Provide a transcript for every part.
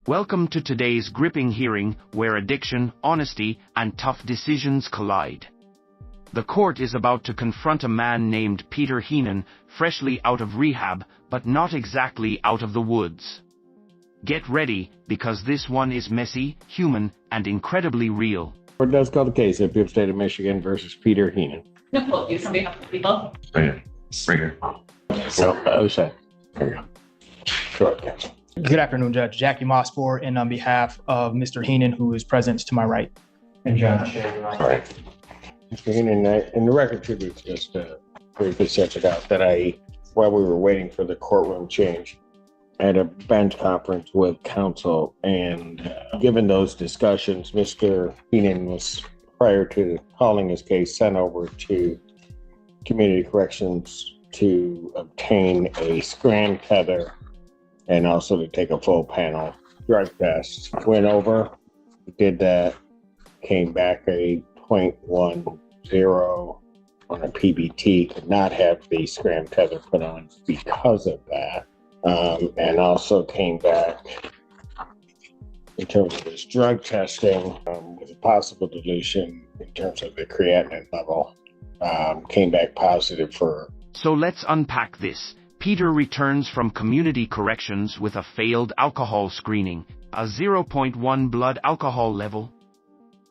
Welcome to today's gripping hearing where addiction, honesty, and tough decisions collide. The court is about to confront a man named Peter Henan, freshly out of rehab, but not exactly out of the woods. Get ready, because this one is messy, human, and incredibly real. Court does call the case of University of Michigan versus Peter Henan. No, you somebody have people. Right here. So, other side. There you go. Short counsel. Good afternoon, Judge. Jackie Mospor, and on behalf of Mr. Henan, who is present to my right. And Judge. All right. Mr. Henan, and the record should be just briefly set it out that while we were waiting for the courtroom change, at a bench conference with counsel, and given those discussions, Mr. Henan was, prior to calling his case, sent over to Community Corrections to obtain a strand tether and also to take a full panel drug test. Went over, did that, came back a 0.10 on a PBT, could not have the strand tether put on because of that. And also came back in terms of his drug testing with a possible dilution in terms of the creatinine level, came back positive for. So let's unpack this. Peter returns from community corrections with a failed alcohol screening, a 0.1 blood alcohol level.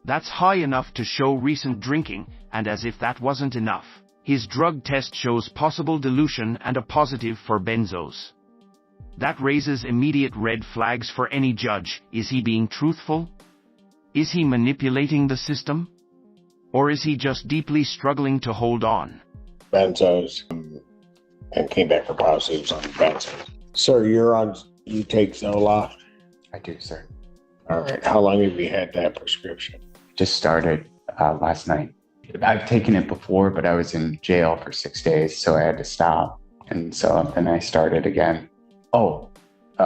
That's high enough to show recent drinking, and as if that wasn't enough, his drug test shows possible dilution and a positive for benzos. That raises immediate red flags for any judge. Is he being truthful? Is he manipulating the system? Or is he just deeply struggling to hold on? Benzos, and came back for positives on benzos. Sir, you take Zoloft? I do, sir. All right. How long have you had that prescription? Just started last night. I've taken it before, but I was in jail for 6 days, so I had to stop. And so then I started again.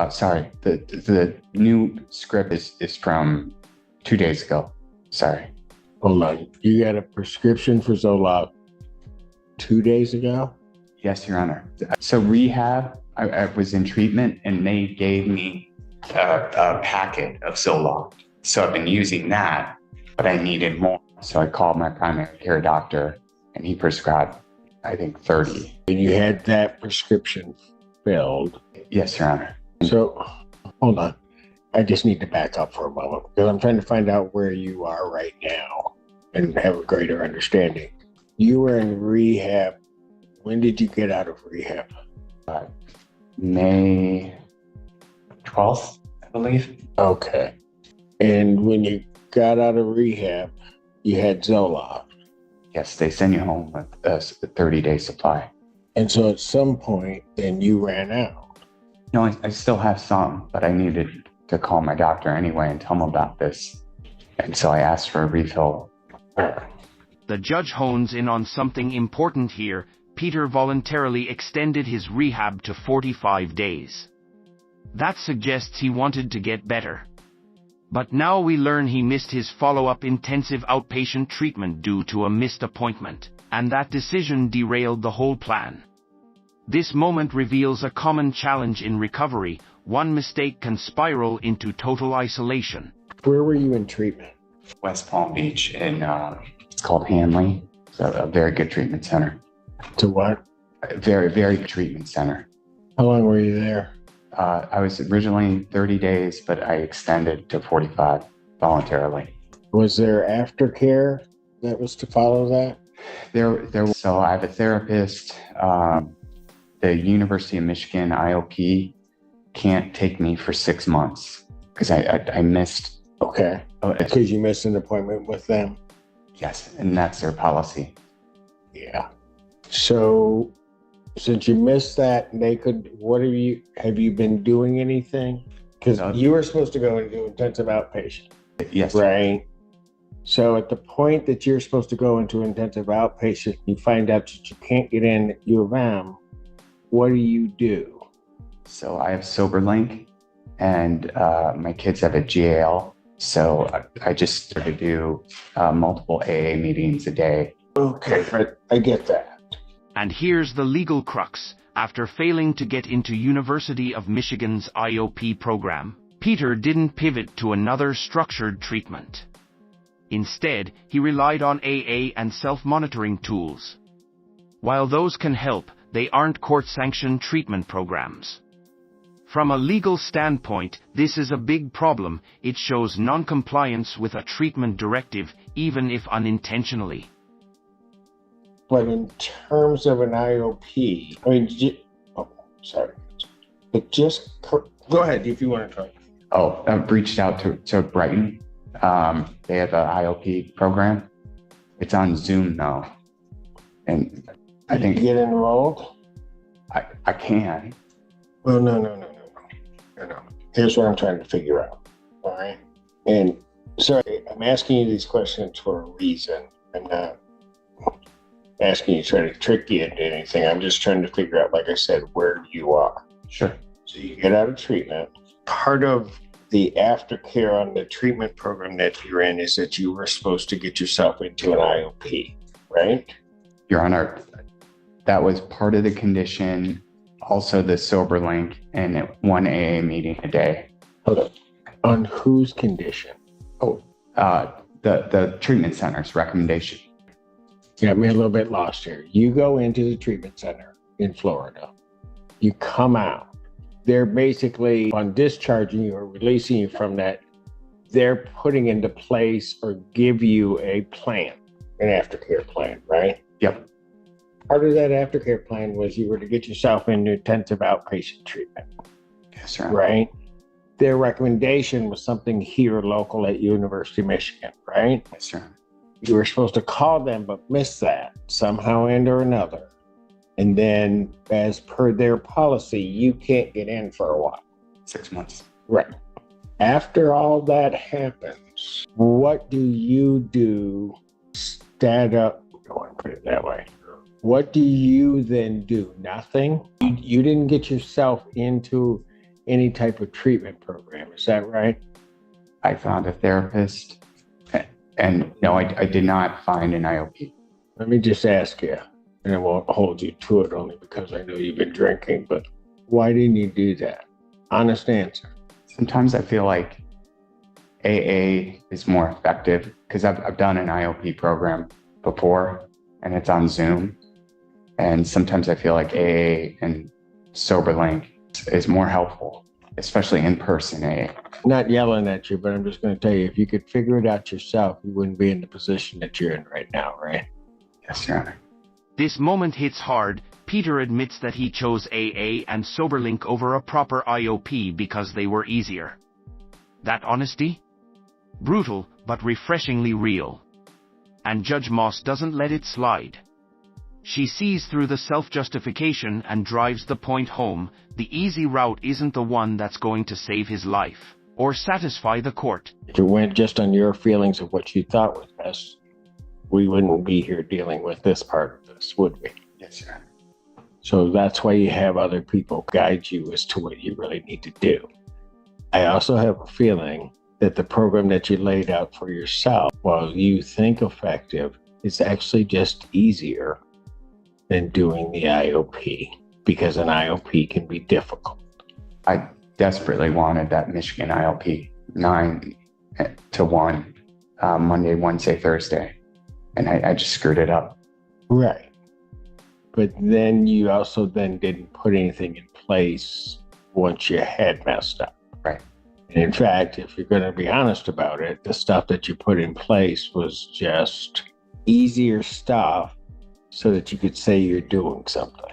Sorry. The new script is from 2 days ago. Sorry. Hold on. You got a prescription for Zoloft 2 days ago? Yes, Your Honor. So rehab, I was in treatment and they gave me a packet of Zoloft. So I've been using that, but I needed more. So I called my primary care doctor and he prescribed, I think, 30. And you had that prescription filled? Yes, Your Honor. So, hold on. I just need to back up for a moment because I'm trying to find out where you are right now and have a greater understanding. You were in rehab. When did you get out of rehab? May 12th, I believe. Okay. And when you got out of rehab, you had Zoloft. Yes, they send you home with a 30-day supply. And so at some point, then you ran out. No, I still have some, but I needed to call my doctor anyway and tell him about this. And so I asked for a refill. The judge hones in on something important here. Peter voluntarily extended his rehab to 45 days. That suggests he wanted to get better. But now we learn he missed his follow-up intensive outpatient treatment due to a missed appointment, and that decision derailed the whole plan. This moment reveals a common challenge in recovery. One mistake can spiral into total isolation. Where were you in treatment? West Palm Beach, and it's called Hanley. It's a very good treatment center. To what? A very, very good treatment center. How long were you there? I was originally 30 days, but I extended to 45 voluntarily. Was there aftercare that was to follow that? So I have a therapist. The University of Michigan IOP can't take me for 6 months because I missed. Okay. Because you missed an appointment with them? Yes, and that's their policy. Yeah. So since you missed that, have you been doing anything? Because you were supposed to go and do intensive outpatient. Yes. Right. So at the point that you're supposed to go into intensive outpatient, you find out that you can't get in at U of M. What do? So I have Soberlink and my kids have a GAL. So I just started to do multiple AA meetings a day. Okay, but I get that. And here's the legal crux. After failing to get into University of Michigan's IOP program, Peter didn't pivot to another structured treatment. Instead, he relied on AA and self-monitoring tools. While those can help, they aren't court-sanctioned treatment programs. From a legal standpoint, this is a big problem. It shows non-compliance with a treatment directive, even if unintentionally. But in terms of an IOP, I mean, sorry. But go ahead if you want to try. Oh, I've reached out to Brighton. They have an IOP program. It's on Zoom though. And I think you get enrolled? I can. Oh, no. Here's what I'm trying to figure out. All right. And sorry, I'm asking you these questions for a reason. I'm not asking you to try to trick you into anything. I'm just trying to figure out, like I said, where you are. Sure. So you get out of treatment. Part of the aftercare on the treatment program that you're in is that you were supposed to get yourself into an IOP, right? Your Honor, that was part of the condition. Also the Soberlink and one AA meeting a day. Hold on. On whose condition? Oh, the treatment center's recommendation. You got me a little bit lost here. You go into the treatment center in Florida. You come out. They're basically on discharging you or releasing you from that. They're putting into place or give you a plan, an aftercare plan, right? Yep. Part of that aftercare plan was you were to get yourself into intensive outpatient treatment. Yes, sir. Right? Their recommendation was something here local at University of Michigan, right? Yes, sir. You were supposed to call them, but missed that somehow and or another. And then as per their policy, you can't get in for a while. 6 months. Right. After all that happens, what do you do? Stand up. I want to put it that way. What do you then do? Nothing? You didn't get yourself into any type of treatment program. Is that right? I found a therapist, and no, I did not find an IOP. Let me just ask you, and I won't hold you to it only because I know you've been drinking, but why didn't you do that? Honest answer. Sometimes I feel like AA is more effective because I've done an IOP program before and it's on Zoom. And sometimes I feel like AA and Soberlink is more helpful, especially in person AA. Not yelling at you, but I'm just going to tell you, if you could figure it out yourself, you wouldn't be in the position that you're in right now, right? Yes, Your Honor. This moment hits hard. Peter admits that he chose AA and Soberlink over a proper IOP because they were easier. That honesty? Brutal, but refreshingly real. And Judge Moss doesn't let it slide. She sees through the self-justification and drives the point home. The easy route isn't the one that's going to save his life or satisfy the court. If it went just on your feelings of what you thought was best, we wouldn't be here dealing with this part of this, would we? Yes, sir. So that's why you have other people guide you as to what you really need to do. I also have a feeling that the program that you laid out for yourself, while you think effective, is actually just easier than doing the IOP, because an IOP can be difficult. I desperately wanted that Michigan IOP 9 to 1, Monday, Wednesday, Thursday, and I just screwed it up. Right. But then you also then didn't put anything in place once you had messed up. Right. And in fact, if you're going to be honest about it, the stuff that you put in place was just easier stuff so that you could say you're doing something.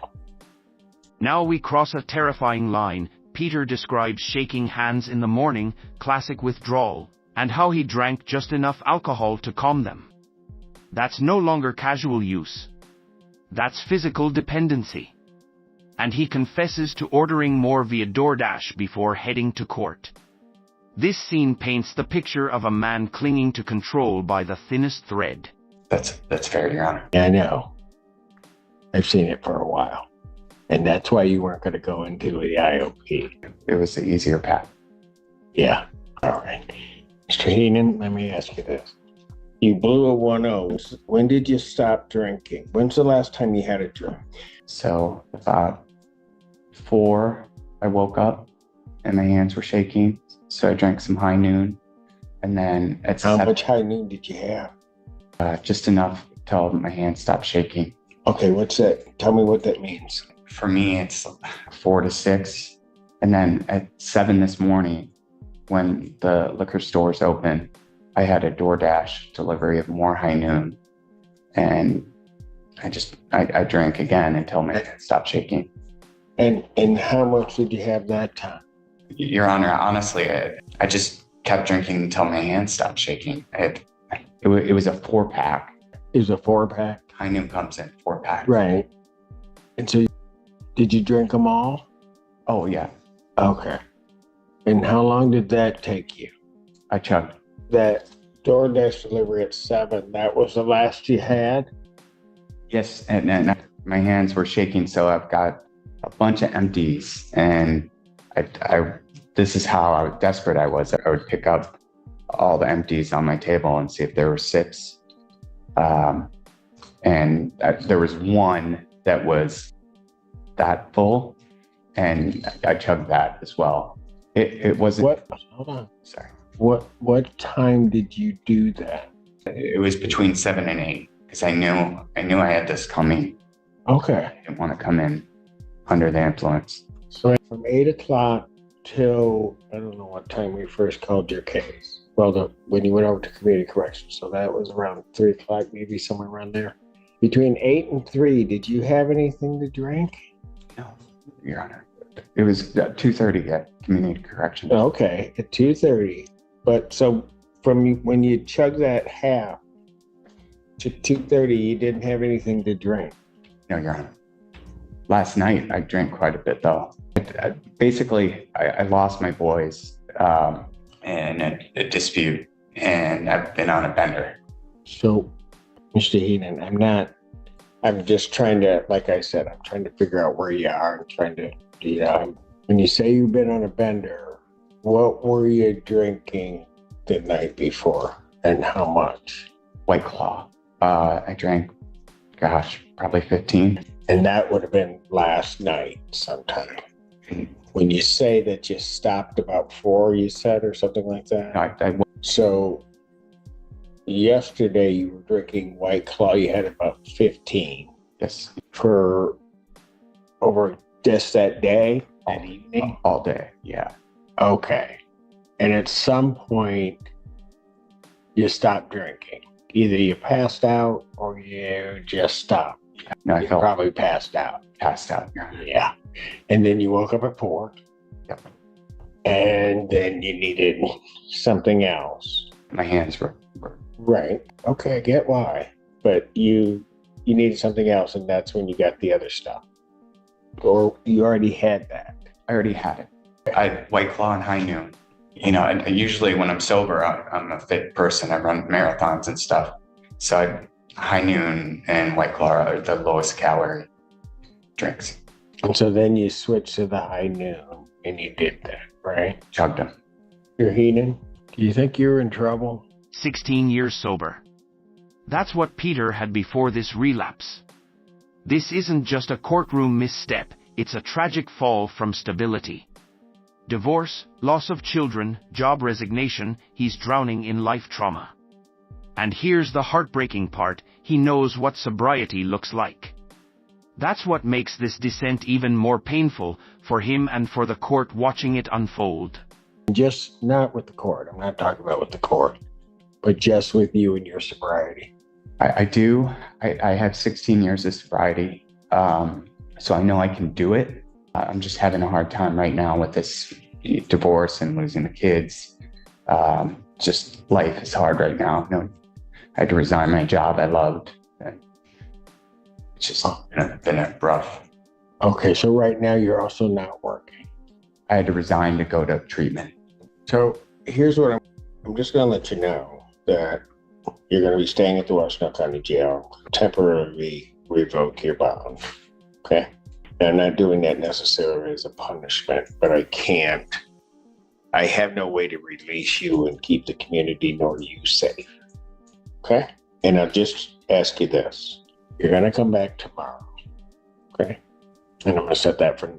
Now we cross a terrifying line. Peter describes shaking hands in the morning, classic withdrawal, and how he drank just enough alcohol to calm them. That's no longer casual use. That's physical dependency. And he confesses to ordering more via DoorDash before heading to court. This scene paints the picture of a man clinging to control by the thinnest thread. That's fair, Your Honor. Yeah, I know. I've seen it for a while. And that's why you weren't going to go into the IOP. It was the easier path. Yeah. All right. Mr. Henan, let me ask you this. You blew a 1-0. When did you stop drinking? When's the last time you had a drink? So about 4, I woke up and my hands were shaking. So I drank some high noon, and then at How much high noon did you have? just enough till my hand stopped shaking. Okay, what's that? Tell me what that means. For me, it's 4 to 6. And then at 7 this morning, when the liquor stores open, I had a DoorDash delivery of more high noon. And I drank again until my hand stopped shaking. And how much did you have that time? Your Honor, honestly, I just kept drinking until my hand stopped shaking. It was a 4-pack. It was a 4-pack? High noon comes in 4-pack. Right. And so did you drink them all? Oh, yeah. Okay. And how long did that take you? I chugged. That DoorDash delivery at 7, that was the last you had? Yes, and my hands were shaking, so I've got a bunch of empties, and this is how desperate I was. I would pick up all the empties on my table and see if there were sips. And there was one that was that full, and I chugged that as well. It wasn't. What? Hold on. Sorry. What time did you do that? It was between 7 and 8 because I knew I had this coming. Okay. I didn't want to come in under the influence. So from 8 o'clock till, I don't know what time we first called your case. Well, when you went over to community corrections. So that was around 3 o'clock, maybe somewhere around there. Between 8 and 3, did you have anything to drink? No, Your Honor. It was 2:30 at community corrections. Okay, at 2:30. But so from when you chugged that half to 2:30, you didn't have anything to drink? No, Your Honor. Last night, I drank quite a bit, though. Basically, I lost my boys in a dispute, and I've been on a bender. So, Mr. Henan, I'm just trying to, like I said, I'm trying to figure out where you are and trying to, when you say you've been on a bender, what were you drinking the night before and how much? White Claw. I drank, probably 15. And that would have been last night sometime. When you say that you stopped about 4, you said, or something like that? So yesterday you were drinking White Claw, you had about 15. Yes. For over just that day, that evening? All day, yeah. Okay. And at some point, you stopped drinking. Either you passed out or you just stopped. No, I You felt probably passed out. passed out. Yeah. Yeah. And then you woke up at 4. Yep. And then you needed something else. My hands were. Right. Okay, I get why. But you needed something else, and that's when you got the other stuff. Or you already had that. I already had it. White Claw and high noon. I usually when I'm sober, I'm a fit person. I run marathons and stuff. So high noon and White Claw are the lowest calorie drinks. And so then you switched to the high noon, and you did that, right? Chugged them. You're Henan, do you think you're in trouble? 16 years sober. That's what Peter had before this relapse. This isn't just a courtroom misstep, it's a tragic fall from stability. Divorce, loss of children, job resignation, he's drowning in life trauma. And here's the heartbreaking part, he knows what sobriety looks like. That's what makes this descent even more painful for him and for the court watching it unfold. Just not with the court, I'm not talking about with the court, but just with you and your sobriety. I do. I have 16 years of sobriety, so I know I can do it. I'm just having a hard time right now with this divorce and losing the kids. Just life is hard right now. I had to resign my job I loved. It's just been a rough. Okay, so right now you're also not working. I had to resign to go to treatment. So here's what I'm just going to let you know that you're going to be staying at the Washington County Jail, temporarily revoke your bond. Okay? And I'm not doing that necessarily as a punishment, but I have no way to release you and keep the community nor you safe. Okay? And I'll just ask you this. You're going to come back tomorrow. Okay? And I'm going to set that for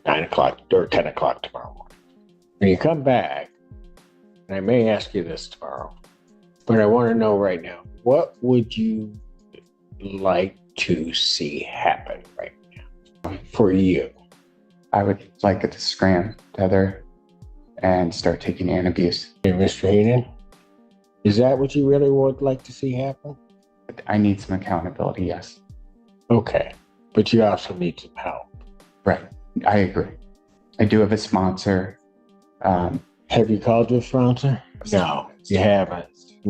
9 o'clock or 10 o'clock tomorrow morning. When you come back, and I may ask you this tomorrow, but I want to know right now, what would you like to see happen right now for you? I would like it to scram, tether, and start taking antabuse. Hey, Mr. Henan, is that what you really would like to see happen? I need some accountability, yes. Okay, but you also need some help. Right, I agree. I do have a sponsor. Have you called your sponsor? No, you haven't.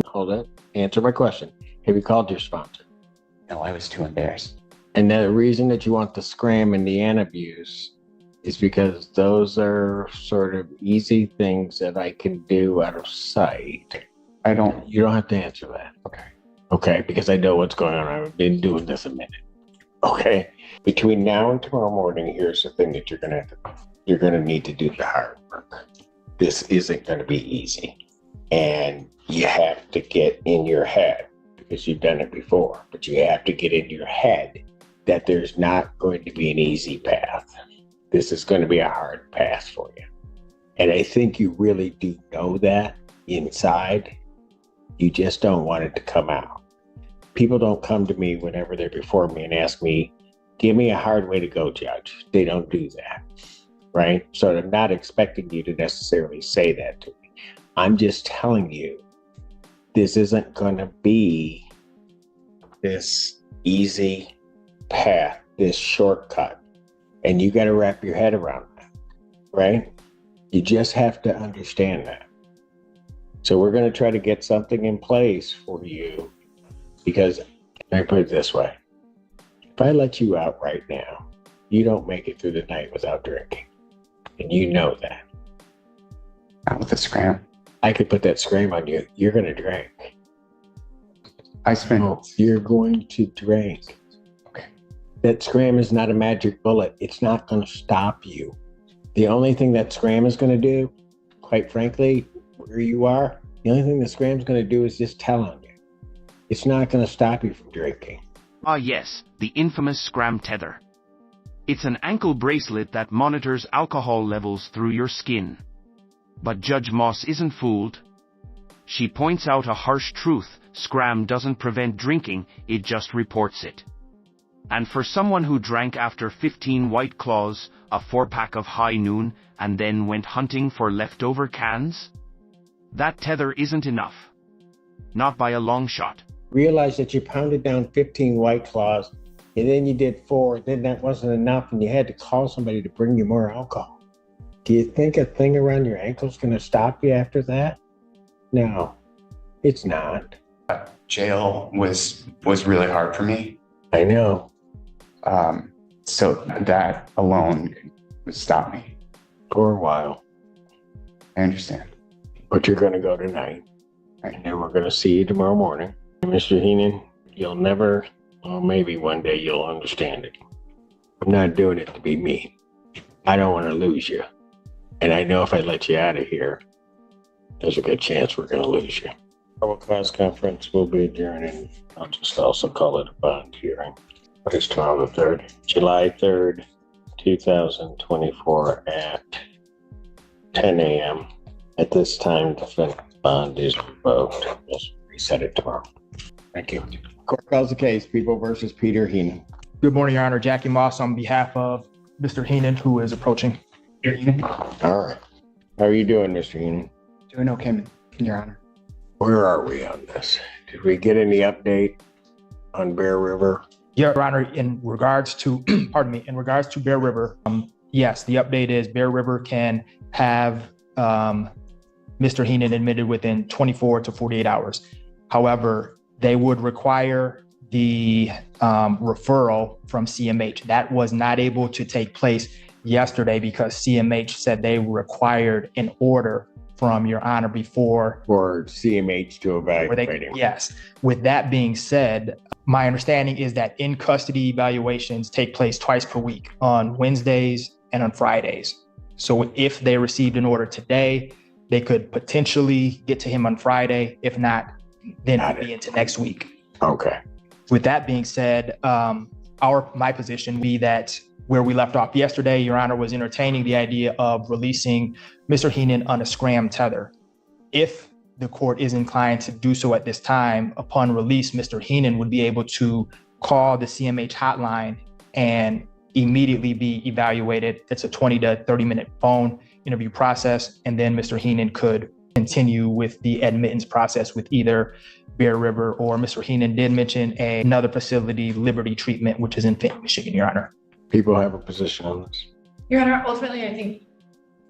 Hold on. Answer my question. Have you called your sponsor? No, I was too embarrassed. And the reason that you want the scram and the antabuse is because those are sort of easy things that I can do out of sight. I don't. You don't have to answer that. Okay. Okay, because I know what's going on. I've been doing this a minute. Okay. Between now and tomorrow morning, here's the thing that you're gonna have to do. You're gonna need to do the hard work. This isn't gonna be easy. And you have to get in your head, because you've done it before, but you have to get in your head that there's not going to be an easy path. This is going to be a hard path for you. And I think you really do know that inside. You just don't want it to come out. People don't come to me whenever they're before me and ask me, give me a hard way to go, Judge. They don't do that, right? So I'm not expecting you to necessarily say that to me. I'm just telling you, this isn't going to be this easy path, this shortcut. And you got to wrap your head around that, right? You just have to understand that. So we're going to try to get something in place for you, because let me put it this way. If I let you out right now, you don't make it through the night without drinking. And you know that. Not with a scram. I could put that scram on you. You're going to drink. You're going to drink. Okay. That scram is not a magic bullet. It's not going to stop you. The only thing that scram is going to do, quite frankly, where you are, the only thing the scram is going to do is just tell on you. It's not going to stop you from drinking. Ah yes, the infamous scram tether. It's an ankle bracelet that monitors alcohol levels through your skin. But Judge Moss isn't fooled. She points out a harsh truth: scram doesn't prevent drinking, it just reports it. And for someone who drank after 15 White Claws, a 4-pack of High Noon, and then went hunting for leftover cans, that tether isn't enough. Not by a long shot. Realize that you pounded down 15 White Claws, and then you did 4, then that wasn't enough, and you had to call somebody to bring you more alcohol. Do you think a thing around your ankle is going to stop you after that? No, it's not. Jail was really hard for me. I know. So that alone would stop me. For a while. I understand. But you're going to go tonight, and then we're going to see you tomorrow morning. Mr. Henan, you'll never, or maybe one day you'll understand it. I'm not doing it to be mean. I don't want to lose you. And I know if I let you out of here, there's a good chance we're going to lose you. Our class conference will be adjourning. I'll just also call it a bond hearing. What is tomorrow the 3rd? July 3rd, 2024 at 10 a.m. At this time, the bond is revoked. Just reset it tomorrow. Thank you. Court calls the case, People versus Peter Henan. Good morning, Your Honor. Jackie Moss on behalf of Mr. Henan, who is approaching. All right. How are you doing, Mr. Henan? Doing okay, Your Honor. Where are we on this? Did we get any update on Bear River? Your Honor, in regards to, in regards to Bear River, yes, the update is Bear River can have Mr. Henan admitted within 24 to 48 hours. However, they would require the referral from CMH. That was not able to take place yesterday because CMH said they required an order from Your Honor before for CMH to evaluate him. Yes. With that being said, my understanding is that in custody evaluations take place twice per week, on Wednesdays and on Fridays. So if they received an order today, they could potentially get to him on Friday. If not, then it'll be into next week. Okay. With that being said, my position would be that where we left off yesterday, Your Honor was entertaining the idea of releasing Mr. Henan on a scram tether. If the court is inclined to do so at this time, upon release, Mr. Henan would be able to call the CMH hotline and immediately be evaluated. It's a 20 to 30 minute phone interview process. And then Mr. Henan could continue with the admittance process with either Bear River or Mr. Henan did mention another facility, Liberty Treatment, which is in Fayette, Michigan, Your Honor. People have a position on this. Your Honor, ultimately, I think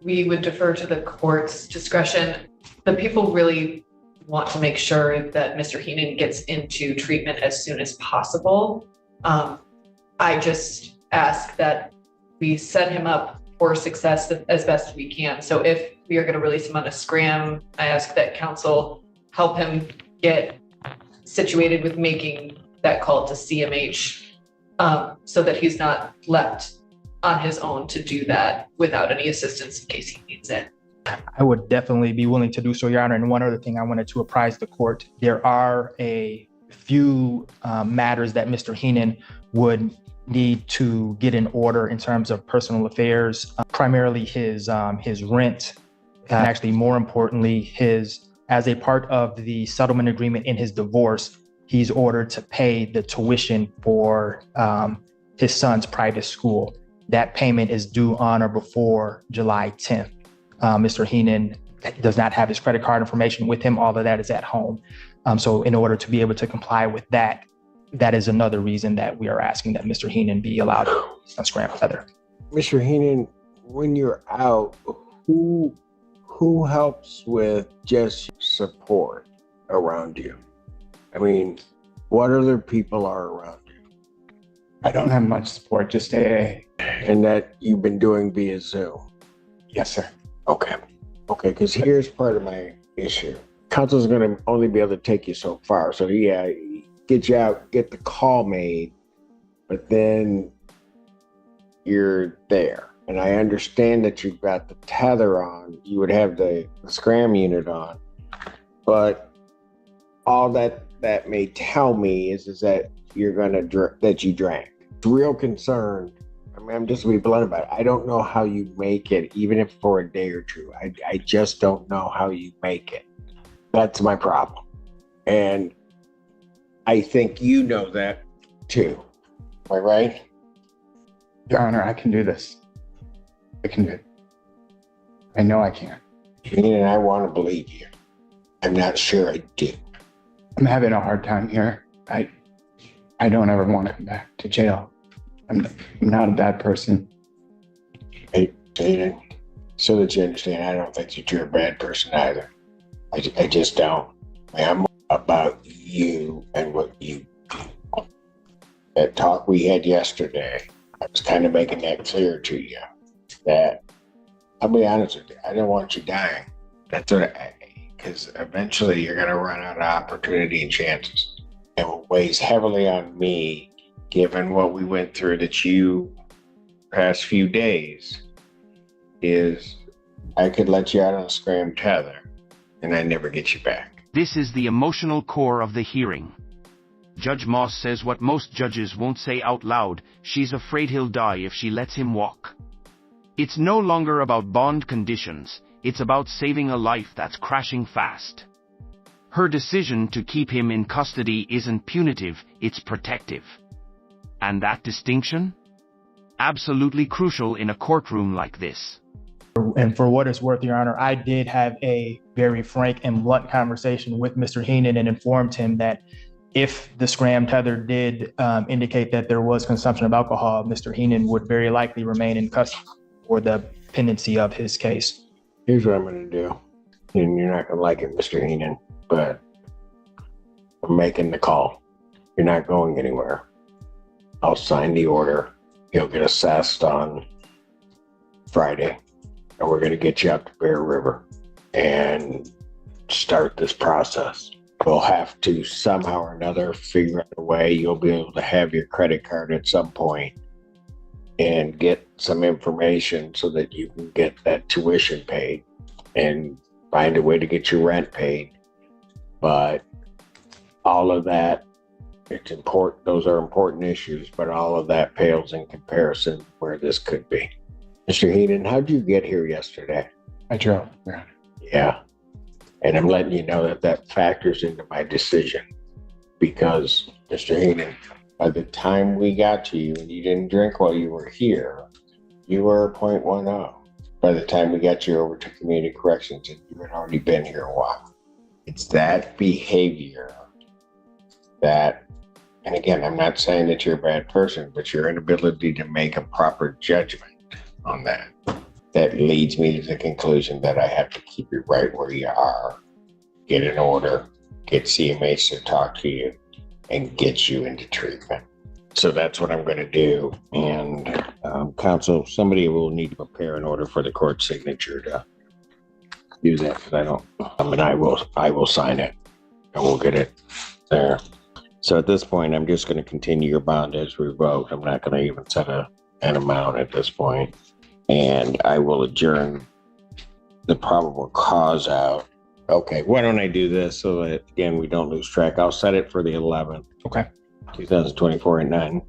we would defer to the court's discretion. The people really want to make sure that Mr. Henan gets into treatment as soon as possible. I just ask that we set him up for success as best we can. So if we are going to release him on a scram, I ask that counsel help him get situated with making that call to CMH so that he's not left on his own to do that without any assistance in case he needs it. I would definitely be willing to do so, Your Honor. And one other thing I wanted to apprise the court, there are a few matters that Mr. Henan would need to get in order in terms of personal affairs, primarily his rent, and actually more importantly, as a part of the settlement agreement in his divorce, he's ordered to pay the tuition for his son's private school. That payment is due on or before July 10th. Mr. Henan does not have his credit card information with him. All of that is at home. So in order to be able to comply with that, that is another reason that we are asking that Mr. Henan be allowed to scram feather. Mr. Henan, when you're out, who helps with just support around you? I mean, what other people are around you? I don't have much support, just AA. And that you've been doing via Zoom? Yes, sir. Okay, because here's part of my issue. Counsel's going to only be able to take you so far. So yeah, get you out, get the call made, but then you're there. And I understand that you've got the tether on, you would have the scram unit on, but all that may tell me is that you're that you drank. It's real concerned. I mean, I'm just gonna be blunt about it. I don't know how you make it, even if for a day or two. I just don't know how you make it. That's my problem. And I think you know that too. Am I right? Your Honor, I can do this. I can do it. I know I can. And I want to believe you. I'm not sure I do. I'm having a hard time here. I don't ever want to come back to jail. I'm not a bad person. Hey, Henan, so that you understand, I don't think that you're a bad person either. I just don't. I'm about you and what you do. That talk we had yesterday, I was kind of making that clear to you. That, I'll be honest with you, I don't want you dying. That's what because eventually you're going to run out of opportunity and chances. And what weighs heavily on me, given what we went through that you past few days, is I could let you out on a scram tether and I never get you back. This is the emotional core of the hearing. Judge Moss says what most judges won't say out loud. She's afraid he'll die if she lets him walk. It's no longer about bond conditions. It's about saving a life that's crashing fast. Her decision to keep him in custody isn't punitive, it's protective. And that distinction? Absolutely crucial in a courtroom like this. And for what it's worth, Your Honor, I did have a very frank and blunt conversation with Mr. Henan and informed him that if the scram tether did indicate that there was consumption of alcohol, Mr. Henan would very likely remain in custody for the pendency of his case. Here's what I'm going to do. And you're not going to like it, Mr. Henan, but I'm making the call. You're not going anywhere. I'll sign the order. You'll get assessed on Friday. And we're going to get you out to Bear River and start this process. We'll have to somehow or another figure out a way you'll be able to have your credit card at some point and get some information so that you can get that tuition paid and find a way to get your rent paid. But all of that, it's important. Those are important issues, but all of that pales in comparison where this could be. Mr. Henan, how'd you get here yesterday? I drove, Your Honor. Yeah. And I'm letting you know that that factors into my decision because, Mr. Henan, by the time we got to you and you didn't drink while you were here, you were a .10. By the time we got you over to community corrections and you had already been here a while. It's that behavior that, and again, I'm not saying that you're a bad person, but your inability to make a proper judgment on that, that leads me to the conclusion that I have to keep you right where you are, get an order, get CMH to talk to you, and get you into treatment. So that's what I'm going to do. And counsel, somebody will need to prepare an order for the court signature to do that because I don't. I will sign it and we'll get it there. So at this point, I'm just going to continue your bond as revoked. I'm not going to even set an amount at this point, and I will adjourn the probable cause out. Okay, why don't I do this so that again we don't lose track? I'll set it for the 11th. Okay. 2024 at 9.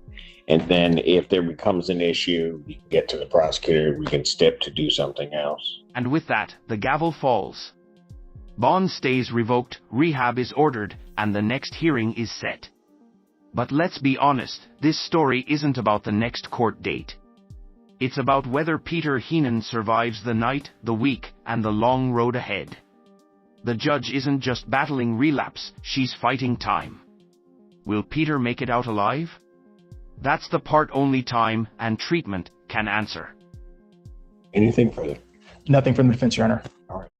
And then if there becomes an issue, we can get to the prosecutor, we can step to do something else. And with that, the gavel falls. Bond stays revoked, rehab is ordered, and the next hearing is set. But let's be honest, this story isn't about the next court date. It's about whether Peter Henan survives the night, the week, and the long road ahead. The judge isn't just battling relapse, she's fighting time. Will Peter make it out alive? That's the part only time and treatment can answer. Anything further? Nothing from the defense, Your Honor. All right.